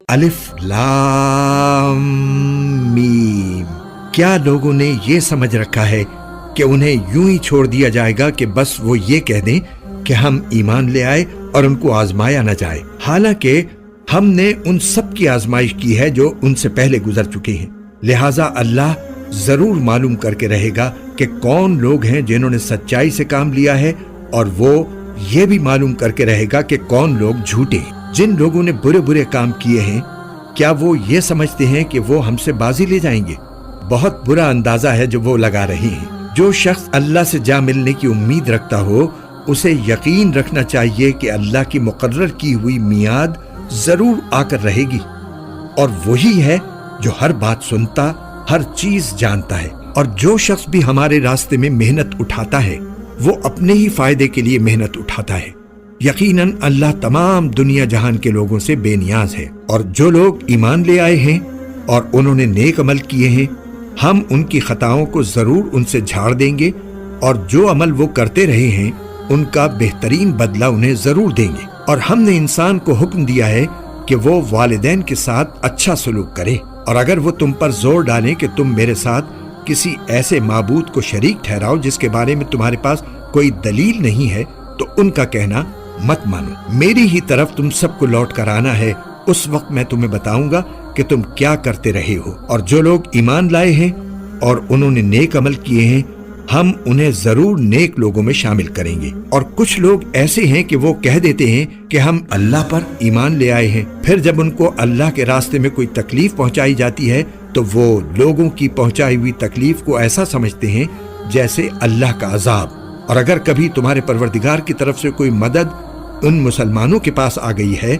الف لام میم۔ کیا لوگوں نے یہ سمجھ رکھا ہے کہ انہیں یوں ہی چھوڑ دیا جائے گا کہ بس وہ یہ کہہ دیں کہ ہم ایمان لے آئے اور ان کو آزمایا نہ جائے، حالانکہ ہم نے ان سب کی آزمائش کی ہے جو ان سے پہلے گزر چکے ہیں۔ لہٰذا اللہ ضرور معلوم کر کے رہے گا کہ کون لوگ ہیں جنہوں نے سچائی سے کام لیا ہے، اور وہ یہ بھی معلوم کر کے رہے گا کہ کون لوگ جھوٹے ہیں۔ جن لوگوں نے برے برے کام کیے ہیں، کیا وہ یہ سمجھتے ہیں کہ وہ ہم سے بازی لے جائیں گے؟ بہت برا اندازہ ہے جو وہ لگا رہے ہیں۔ جو شخص اللہ سے جا ملنے کی امید رکھتا ہو، اسے یقین رکھنا چاہیے کہ اللہ کی مقرر کی ہوئی میعاد ضرور آ کر رہے گی، اور وہی ہے جو ہر بات سنتا، ہر چیز جانتا ہے۔ اور جو شخص بھی ہمارے راستے میں محنت اٹھاتا ہے، وہ اپنے ہی فائدے کے لیے محنت اٹھاتا ہے۔ یقیناً اللہ تمام دنیا جہان کے لوگوں سے بے نیاز ہے۔ اور جو لوگ ایمان لے آئے ہیں اور انہوں نے نیک عمل کیے ہیں، ہم ان کی خطاؤں کو ضرور ان سے جھاڑ دیں گے، اور جو عمل وہ کرتے رہے ہیں ان کا بہترین بدلہ انہیں ضرور دیں گے۔ اور ہم نے انسان کو حکم دیا ہے کہ وہ والدین کے ساتھ اچھا سلوک کرے، اور اگر وہ تم پر زور ڈالیں کہ تم میرے ساتھ کسی ایسے معبود کو شریک ٹھہراؤ جس کے بارے میں تمہارے پاس کوئی دلیل نہیں ہے، تو ان کا کہنا مت مانو۔ میری ہی طرف تم سب کو لوٹ کر آنا ہے، اس وقت میں تمہیں بتاؤں گا کہ تم کیا کرتے رہے ہو۔ اور جو لوگ ایمان لائے ہیں اور انہوں نے نیک عمل کیے ہیں، ہم انہیں ضرور نیک لوگوں میں شامل کریں گے۔ اور کچھ لوگ ایسے ہیں کہ وہ کہہ دیتے ہیں کہ ہم اللہ پر ایمان لے آئے ہیں، پھر جب ان کو اللہ کے راستے میں کوئی تکلیف پہنچائی جاتی ہے تو وہ لوگوں کی پہنچائی ہوئی تکلیف کو ایسا سمجھتے ہیں جیسے اللہ کا عذاب۔ اور اگر کبھی تمہارے پروردگار کی طرف سے کوئی مدد ان مسلمانوں کے پاس آ گئی ہے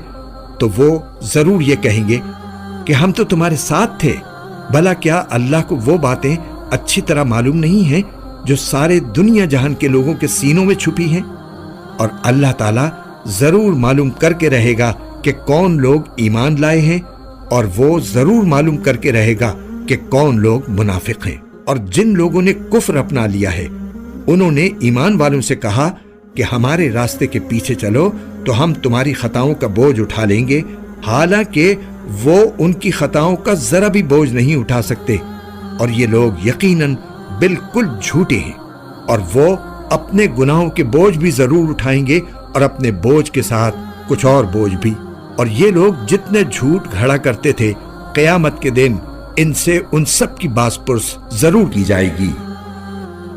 تو وہ ضرور یہ کہیں گے کہ ہم تو تمہارے ساتھ تھے۔ بھلا کیا اللہ کو وہ باتیں اچھی طرح معلوم نہیں ہیں جو سارے دنیا جہان کے لوگوں کے سینوں میں چھپی ہیں؟ اور اللہ تعالیٰ ضرور معلوم کر کے رہے گا کہ کون لوگ ایمان لائے ہیں، اور وہ ضرور معلوم کر کے رہے گا کہ کون لوگ منافق ہیں۔ اور جن لوگوں نے کفر اپنا لیا ہے، انہوں نے ایمان والوں سے کہا کہ ہمارے راستے کے پیچھے چلو تو ہم تمہاری خطاؤں کا بوجھ اٹھا لیں گے، حالانکہ وہ ان کی خطاؤں کا ذرا بھی بوجھ نہیں اٹھا سکتے، اور یہ لوگ یقیناً بالکل جھوٹے ہیں۔ اور وہ اپنے گناہوں کے بوجھ بھی ضرور اٹھائیں گے، اور اپنے بوجھ کے ساتھ کچھ اور بوجھ بھی۔ اور یہ لوگ جتنے جھوٹ گھڑا کرتے تھے، قیامت کے دن ان سے ان سب کی باز پرس ضرور کی جائے گی۔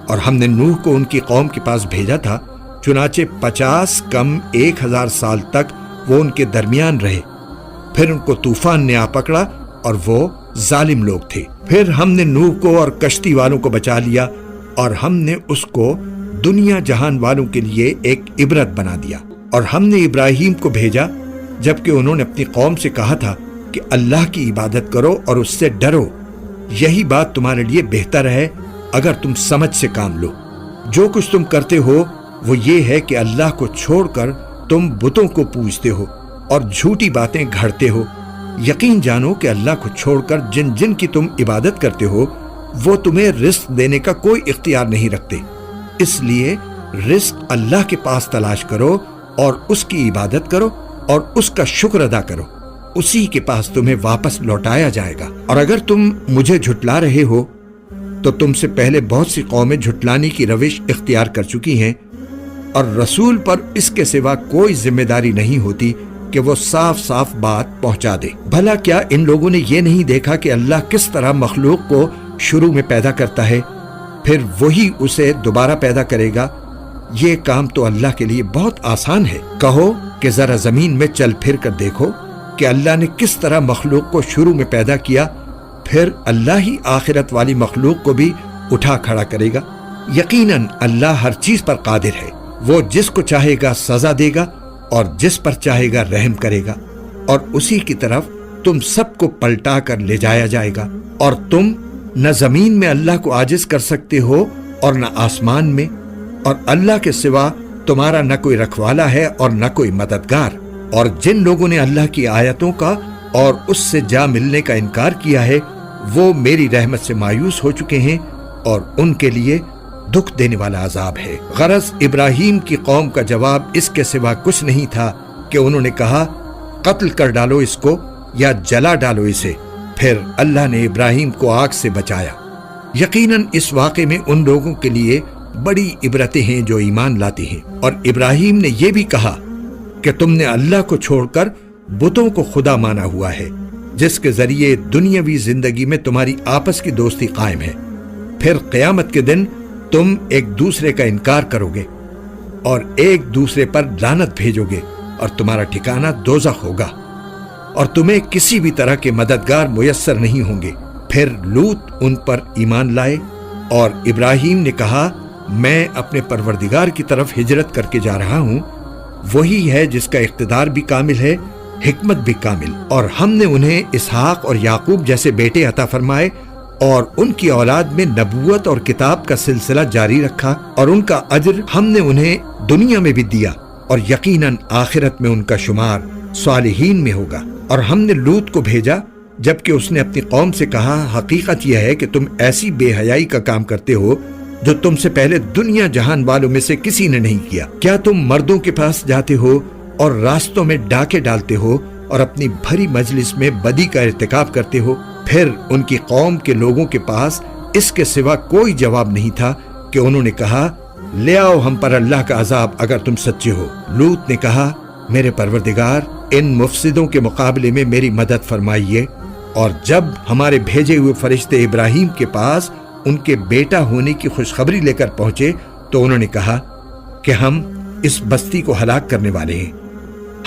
اور ہم نے نوح کو ان کی قوم کے پاس بھیجا تھا، چنانچہ 50 کم 1000 سال تک وہ ان کے درمیان رہے، پھر ان کو طوفان نے آ پکڑا اور وہ ظالم لوگ تھے۔ پھر ہم نے نوح کو اور کشتی والوں کو بچا لیا، اور ہم نے اس کو دنیا جہان والوں کے لیے ایک عبرت بنا دیا۔ اور ہم نے ابراہیم کو بھیجا جبکہ انہوں نے اپنی قوم سے کہا تھا کہ اللہ کی عبادت کرو اور اس سے ڈرو، یہی بات تمہارے لیے بہتر ہے اگر تم سمجھ سے کام لو۔ جو کچھ تم کرتے ہو وہ یہ ہے کہ اللہ کو چھوڑ کر تم بتوں کو پوجتے ہو اور جھوٹی باتیں گھڑتے ہو۔ یقین جانو کہ اللہ کو چھوڑ کر جن جن کی تم عبادت کرتے ہو وہ تمہیں رزق دینے کا کوئی اختیار نہیں رکھتے، اس لیے رزق اللہ کے پاس تلاش کرو اور اس کی عبادت کرو اور اس کا شکر ادا کرو، اسی کے پاس تمہیں واپس لوٹایا جائے گا۔ اور اگر تم مجھے جھٹلا رہے ہو تو تم سے پہلے بہت سی قومیں جھٹلانے کی روش اختیار کر چکی ہیں، اور رسول پر اس کے سوا کوئی ذمہ داری نہیں ہوتی کہ وہ صاف صاف بات پہنچا دے۔ بھلا کیا ان لوگوں نے یہ نہیں دیکھا کہ اللہ کس طرح مخلوق کو شروع میں پیدا کرتا ہے، پھر وہی اسے دوبارہ پیدا کرے گا؟ یہ کام تو اللہ کے لیے بہت آسان ہے۔ کہو کہ ذرا زمین میں چل پھر کر دیکھو کہ اللہ نے کس طرح مخلوق کو شروع میں پیدا کیا، پھر اللہ ہی آخرت والی مخلوق کو بھی اٹھا کھڑا کرے گا۔ یقیناً اللہ ہر چیز پر قادر ہے، وہ جس کو چاہے گا سزا دے گا اور جس پر چاہے گا رحم کرے گا، اور اسی کی طرف تم سب کو پلٹا کر لے جایا جائے گا۔ اور تم نہ زمین میں اللہ کو عاجز کر سکتے ہو اور نہ آسمان میں، اور اللہ کے سوا تمہارا نہ کوئی رکھوالا ہے اور نہ کوئی مددگار۔ اور جن لوگوں نے اللہ کی آیتوں کا اور اس سے جا ملنے کا انکار کیا ہے، وہ میری رحمت سے مایوس ہو چکے ہیں، اور ان کے لیے دکھ دینے والا عذاب ہے۔ غرض ابراہیم کی قوم کا جواب اس کے سوا کچھ نہیں تھا کہ انہوں نے کہا قتل کر ڈالو اس کو، یا جلا ڈالو اسے۔ پھر اللہ نے ابراہیم کو آگ سے بچایا۔ یقیناً اس واقعے میں ان لوگوں کے لیے بڑی عبرتیں ہیں جو ایمان لاتے ہیں۔ اور ابراہیم نے یہ بھی کہا کہ تم نے اللہ کو چھوڑ کر بتوں کو خدا مانا ہوا ہے، جس کے ذریعے دنیاوی زندگی میں تمہاری آپس کی دوستی قائم ہے، پھر قیامت کے دن تم ایک دوسرے کا انکار کرو گے اور ایک دوسرے پر لعنت بھیجو گے اور تمہارا ٹھکانہ دوزخ ہوگا، اور تمہیں کسی بھی طرح کے مددگار میسر نہیں ہوں گے۔ پھر لوط ان پر ایمان لائے، اور ابراہیم نے کہا میں اپنے پروردگار کی طرف ہجرت کر کے جا رہا ہوں، وہی ہے جس کا اقتدار بھی کامل ہے، حکمت بھی کامل، اور ہم نے انہیں اسحاق اور یعقوب جیسے بیٹے عطا فرمائے، اور ان کی اولاد میں نبوت اور کتاب کا سلسلہ جاری رکھا، اور ان کا اجر ہم نے انہیں دنیا میں بھی دیا، اور یقیناً آخرت میں ان کا شمار صالحین میں ہوگا۔ اور ہم نے لوط کو بھیجا جبکہ اس نے اپنی قوم سے کہا حقیقت یہ ہے کہ تم ایسی بے حیائی کا کام کرتے ہو جو تم سے پہلے دنیا جہان والوں میں سے کسی نے نہیں کیا۔ کیا تم مردوں کے پاس جاتے ہو اور راستوں میں ڈاکے ڈالتے ہو اور اپنی بھری مجلس میں بدی کا ارتکاب کرتے ہو؟ پھر ان کی قوم کے لوگوں کے پاس اس کے سوا کوئی جواب نہیں تھا کہ انہوں نے کہا لے آؤ ہم پر اللہ کا عذاب اگر تم سچے ہو۔ لوط نے کہا میرے پروردگار، ان مفسدوں کے مقابلے میں میری مدد فرمائیے۔ اور جب ہمارے بھیجے ہوئے فرشتے ابراہیم کے پاس ان کے بیٹا ہونے کی خوشخبری لے کر پہنچے تو انہوں نے کہا کہ ہم اس بستی کو ہلاک کرنے والے ہیں،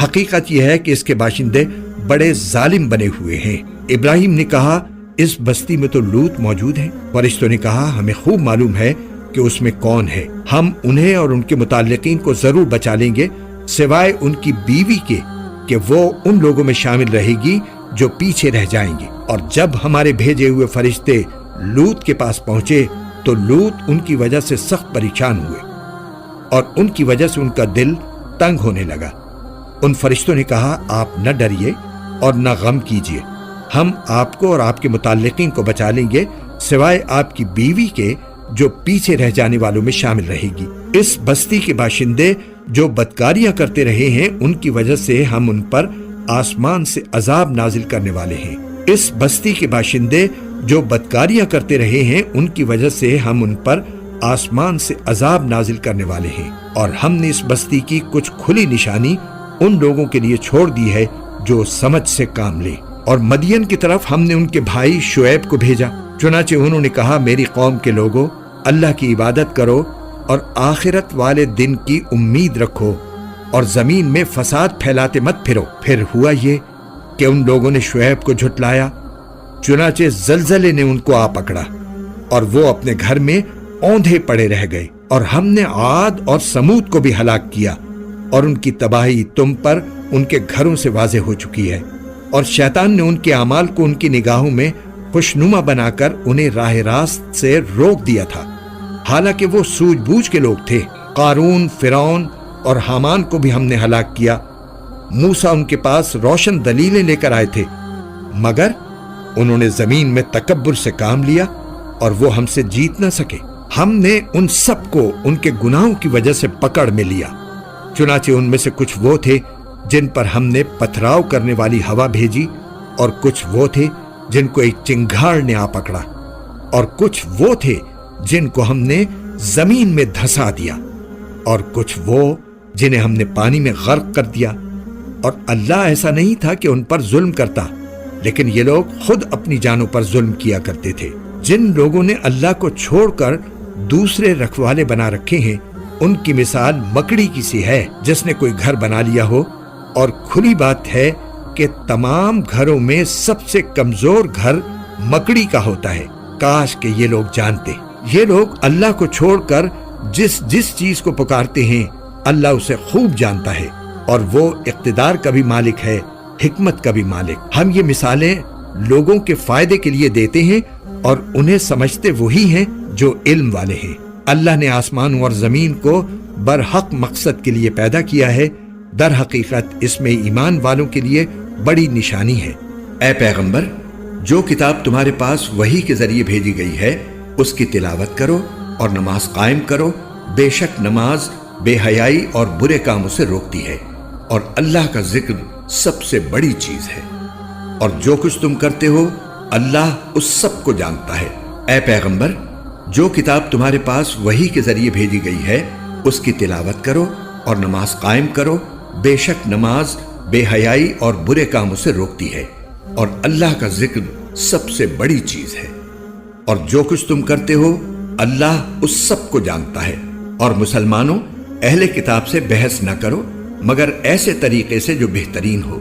حقیقت یہ ہے کہ اس کے باشندے بڑے ظالم بنے ہوئے ہیں۔ ابراہیم نے کہا اس بستی میں تو لوط موجود ہیں۔ فرشتوں نے کہا ہمیں خوب معلوم ہے کہ اس میں کون ہے، ہم انہیں اور ان کے متعلقین کو ضرور بچا لیں گے، سوائے ان کی بیوی کے کہ وہ ان لوگوں میں شامل رہے گی جو پیچھے رہ جائیں گے۔ اور جب ہمارے بھیجے ہوئے فرشتے لوط کے پاس پہنچے تو لوط ان کی وجہ سے سخت پریشان ہوئے اور ان کی وجہ سے ان کا دل تنگ ہونے لگا۔ ان فرشتوں نے کہا آپ نہ ڈریے اور نہ غم کیجیے، ہم آپ کو اور آپ کے متعلقین کو بچا لیں گے، سوائے آپ کی بیوی کے جو پیچھے رہ جانے والوں میں شامل رہے گی۔ اس بستی کے باشندے جو بدکاریاں کرتے رہے ہیں ان کی وجہ سے ہم ان پر آسمان سے عذاب نازل کرنے والے ہیں۔ اس بستی کے باشندے جو بدکاریاں کرتے رہے ہیں ان کی وجہ سے ہم ان پر آسمان سے عذاب نازل کرنے والے ہیں، اور ہم نے اس بستی کی کچھ کھلی نشانی ان لوگوں کے لیے چھوڑ دی ہے جو سمجھ سے کام لیں۔ اور مدین کی طرف ہم نے ان کے بھائی شعیب کو بھیجا، چنانچہ انہوں نے کہا میری قوم کے لوگوں، اللہ کی عبادت کرو اور آخرت والے دن کی امید رکھو اور زمین میں فساد پھیلاتے مت پھرو۔ پھر ہوا یہ کہ ان لوگوں نے شعیب کو جھٹلایا، چنانچہ زلزلے نے ان کو آ پکڑا اور وہ اپنے گھر میں اوندھے پڑے رہ گئے۔ اور ہم نے عاد اور سمود کو بھی ہلاک کیا، اور ان کی تباہی تم پر ان کے گھروں سے واضح ہو چکی ہے۔ اور شیطان نے ان کے اعمال کو ان کی نگاہوں میں خوشنما بنا کر انہیں راہ راست سے روک دیا تھا، حالانکہ وہ سوجھ بوجھ کے لوگ تھے۔ قارون، فرعون اور حامان کو بھی ہم نے ہلاک کیا۔ موسیٰ ان کے پاس روشن دلیلیں لے کر آئے تھے، مگر انہوں نے زمین میں تکبر سے کام لیا اور وہ ہم سے جیت نہ سکے۔ ہم نے ان سب کو ان کے گناہوں کی وجہ سے پکڑ میں لیا، چنانچہ ان میں سے کچھ وہ تھے جن پر ہم نے پتھراؤ کرنے والی ہوا بھیجی، اور کچھ وہ تھے جن کو ایک چنگھاڑ نے آ پکڑا، اور کچھ وہ تھے جن کو ہم نے زمین میں دھسا دیا، اور کچھ وہ جنہیں ہم نے پانی میں غرق کر دیا۔ اور اللہ ایسا نہیں تھا کہ ان پر ظلم کرتا، لیکن یہ لوگ خود اپنی جانوں پر ظلم کیا کرتے تھے۔ جن لوگوں نے اللہ کو چھوڑ کر دوسرے رکھوالے بنا رکھے ہیں ان کی مثال مکڑی کی سی ہے جس نے کوئی گھر بنا لیا ہو، اور کھلی بات ہے کہ تمام گھروں میں سب سے کمزور گھر مکڑی کا ہوتا ہے۔ کاش کہ یہ لوگ جانتے۔ یہ لوگ اللہ کو چھوڑ کر جس چیز کو پکارتے ہیں اللہ اسے خوب جانتا ہے، اور وہ اقتدار کا بھی مالک ہے، حکمت کا بھی مالک۔ ہم یہ مثالیں لوگوں کے فائدے کے لیے دیتے ہیں اور انہیں سمجھتے وہی ہیں جو علم والے ہیں۔ اللہ نے آسمانوں اور زمین کو برحق مقصد کے لیے پیدا کیا ہے، در حقیقت اس میں ایمان والوں کے لیے بڑی نشانی ہے۔ اے پیغمبر، جو کتاب تمہارے پاس وحی کے ذریعے بھیجی گئی ہے اس کی تلاوت کرو اور نماز قائم کرو، بے شک نماز بے حیائی اور برے کاموں سے روکتی ہے، اور اللہ کا ذکر سب سے بڑی چیز ہے۔ اور جو کچھ تم کرتے ہو اللہ اس سب کو جانتا ہے۔ اے پیغمبر، جو کتاب تمہارے پاس وحی کے ذریعے بھیجی گئی ہے اس کی تلاوت کرو اور نماز قائم کرو، بے شک نماز بے حیائی اور برے کاموں سے روکتی ہے، اور اللہ کا ذکر سب سے بڑی چیز ہے۔ اور جو کچھ تم کرتے ہو اللہ اس سب کو جانتا ہے۔ اور مسلمانوں، اہل کتاب سے بحث نہ کرو مگر ایسے طریقے سے جو بہترین ہو،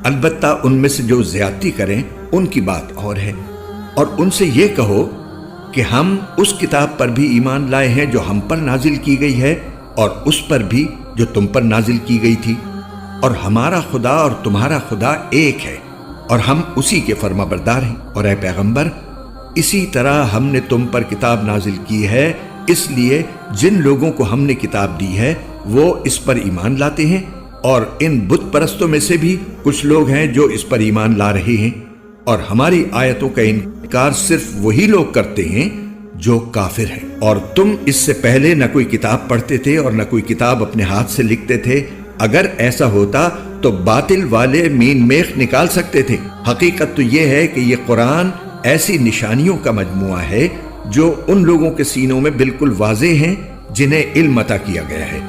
البتہ ان میں سے جو زیادتی کریں ان کی بات اور ہے، اور ان سے یہ کہو کہ ہم اس کتاب پر بھی ایمان لائے ہیں جو ہم پر نازل کی گئی ہے، اور اس پر بھی جو تم پر نازل کی گئی تھی، اور ہمارا خدا اور تمہارا خدا ایک ہے، اور ہم اسی کے فرما بردار ہیں۔ اور اے پیغمبر، اسی طرح ہم نے تم پر کتاب نازل کی ہے، اس لیے جن لوگوں کو ہم نے کتاب دی ہے وہ اس پر ایمان لاتے ہیں، اور ان بت پرستوں میں سے بھی کچھ لوگ ہیں جو اس پر ایمان لا رہے ہیں، اور ہماری آیتوں کا انکار صرف وہی لوگ کرتے ہیں جو کافر ہیں۔ اور تم اس سے پہلے نہ کوئی کتاب پڑھتے تھے اور نہ کوئی کتاب اپنے ہاتھ سے لکھتے تھے، اگر ایسا ہوتا تو باطل والے مین میخ نکال سکتے تھے۔ حقیقت تو یہ ہے کہ یہ قرآن ایسی نشانیوں کا مجموعہ ہے جو ان لوگوں کے سینوں میں بالکل واضح ہیں جنہیں علم عطا کیا گیا ہے،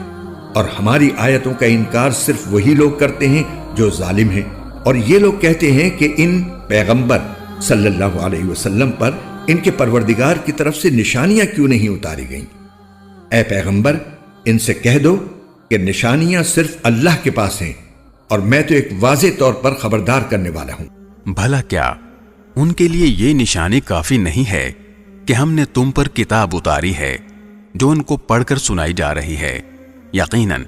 اور ہماری آیتوں کا انکار صرف وہی لوگ کرتے ہیں جو ظالم ہیں۔ اور یہ لوگ کہتے ہیں کہ ان پیغمبر صلی اللہ علیہ وسلم پر ان کے پروردگار کی طرف سے نشانیاں کیوں نہیں اتاری گئیں؟ اے پیغمبر، ان سے کہہ دو کہ نشانیاں صرف اللہ کے پاس ہیں، اور میں تو ایک واضح طور پر خبردار کرنے والا ہوں۔ بھلا کیا ان کے لیے یہ نشانی کافی نہیں ہے کہ ہم نے تم پر کتاب اتاری ہے جو ان کو پڑھ کر سنائی جا رہی ہے؟ یقیناً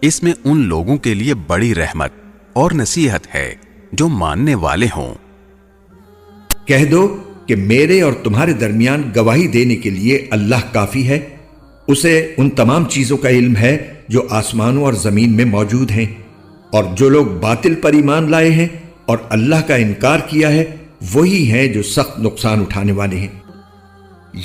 اس میں ان لوگوں کے لیے بڑی رحمت اور نصیحت ہے جو ماننے والے ہوں۔ کہہ دو کہ میرے اور تمہارے درمیان گواہی دینے کے لیے اللہ کافی ہے، اسے ان تمام چیزوں کا علم ہے جو آسمانوں اور زمین میں موجود ہیں، اور جو لوگ باطل پر ایمان لائے ہیں اور اللہ کا انکار کیا ہے وہی ہیں جو سخت نقصان اٹھانے والے ہیں۔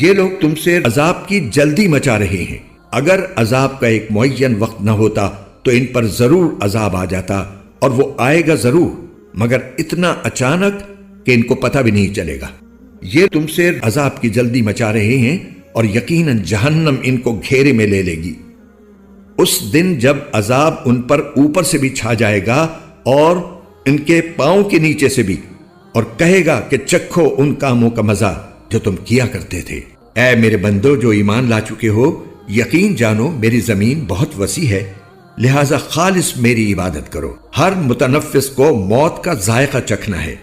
یہ لوگ تم سے عذاب کی جلدی مچا رہے ہیں، اگر عذاب کا ایک معین وقت نہ ہوتا تو ان پر ضرور عذاب آ جاتا، اور وہ آئے گا ضرور، مگر اتنا اچانک کہ ان کو پتہ بھی نہیں چلے گا۔ یہ تم سے عذاب کی جلدی مچا رہے ہیں، اور یقیناً جہنم ان کو گھیرے میں لے لے گی۔ اس دن جب عذاب ان پر اوپر سے بھی چھا جائے گا اور ان کے پاؤں کے نیچے سے بھی، اور کہے گا کہ چکھو ان کاموں کا مزہ جو تم کیا کرتے تھے۔ اے میرے بندو جو ایمان لا چکے ہو، یقین جانو میری زمین بہت وسیع ہے، لہٰذا خالص میری عبادت کرو۔ ہر متنفس کو موت کا ذائقہ چکھنا ہے،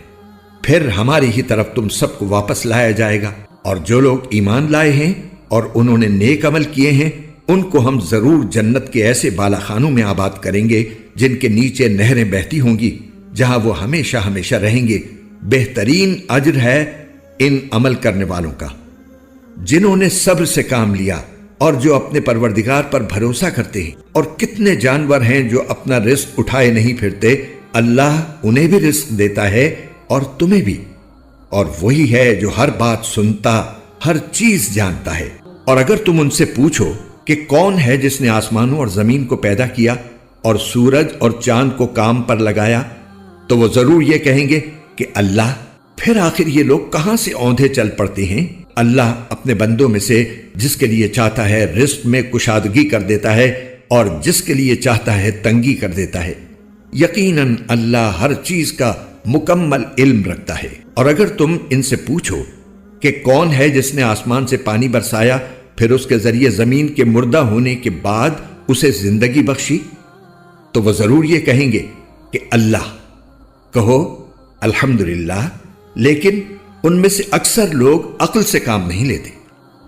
پھر ہماری ہی طرف تم سب کو واپس لایا جائے گا۔ اور جو لوگ ایمان لائے ہیں اور انہوں نے نیک عمل کیے ہیں، ان کو ہم ضرور جنت کے ایسے بالا خانوں میں آباد کریں گے جن کے نیچے نہریں بہتی ہوں گی، جہاں وہ ہمیشہ ہمیشہ رہیں گے۔ بہترین اجر ہے ان عمل کرنے والوں کا جنہوں نے صبر سے کام لیا اور جو اپنے پروردگار پر بھروسہ کرتے ہیں۔ اور کتنے جانور ہیں جو اپنا رزق اٹھائے نہیں پھرتے، اللہ انہیں بھی رزق دیتا ہے اور تمہیں بھی، اور وہی ہے جو ہر بات سنتا، ہر چیز جانتا ہے۔ اور اگر تم ان سے پوچھو کہ کون ہے جس نے آسمانوں اور زمین کو پیدا کیا اور سورج اور چاند کو کام پر لگایا، تو وہ ضرور یہ کہیں گے کہ اللہ۔ پھر آخر یہ لوگ کہاں سے اوندھے چل پڑتے ہیں؟ اللہ اپنے بندوں میں سے جس کے لیے چاہتا ہے رزق میں کشادگی کر دیتا ہے، اور جس کے لیے چاہتا ہے تنگی کر دیتا ہے۔ یقیناً اللہ ہر چیز کا مکمل علم رکھتا ہے۔ اور اگر تم ان سے پوچھو کہ کون ہے جس نے آسمان سے پانی برسایا، پھر اس کے ذریعے زمین کے مردہ ہونے کے بعد اسے زندگی بخشی، تو وہ ضرور یہ کہیں گے کہ اللہ۔ کہو الحمدللہ، لیکن ان میں سے اکثر لوگ عقل سے کام نہیں لیتے،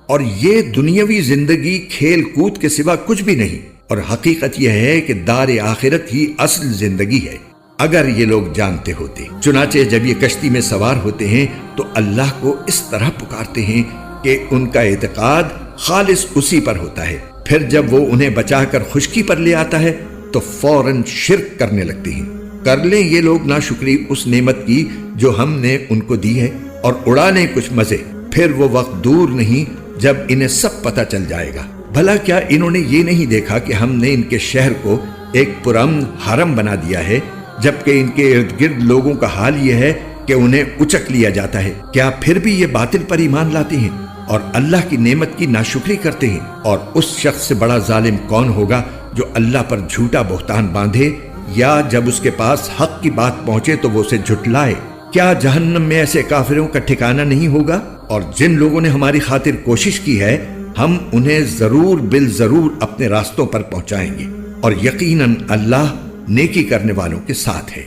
اور یہ دنیاوی زندگی کھیل کود کے سوا کچھ بھی نہیں، اور حقیقت یہ ہے کہ دار آخرت ہی اصل زندگی ہے، اگر یہ لوگ جانتے ہوتے۔ چنانچہ جب یہ کشتی میں سوار ہوتے ہیں تو اللہ کو اس طرح پکارتے ہیں کہ ان کا اعتقاد خالص اسی پر ہوتا ہے، پھر جب وہ انہیں بچا کر خشکی پر لے آتا ہے تو فوراً شرک کرنے لگتے ہیں۔ کر لیں یہ لوگ ناشکری اس نعمت کی جو ہم نے ان کو دی ہے، اور اڑا لیں کچھ مزے، پھر وہ وقت دور نہیں جب انہیں سب پتہ چل جائے گا۔ بھلا کیا انہوں نے یہ نہیں دیکھا کہ ہم نے ان کے شہر کو ایک پرامن حرم بنا دیا ہے جبکہ ان کے ارد گرد لوگوں کا حال یہ ہے کہ انہیں اچک لیا جاتا ہے۔ کیا پھر بھی یہ باطل پر ایمان لاتے ہیں اور اللہ کی نعمت کی ناشکری کرتے ہیں؟ اور اس شخص سے بڑا ظالم کون ہوگا جو اللہ پر جھوٹا بہتان باندھے یا جب اس کے پاس حق کی بات پہنچے تو وہ اسے جھٹلائے۔ کیا جہنم میں ایسے کافروں کا ٹھکانہ نہیں ہوگا؟ اور جن لوگوں نے ہماری خاطر کوشش کی ہے ہم انہیں ضرور بالضرور اپنے راستوں پر پہنچائیں گے، اور یقیناً اللہ نیکی کرنے والوں کے ساتھ ہے۔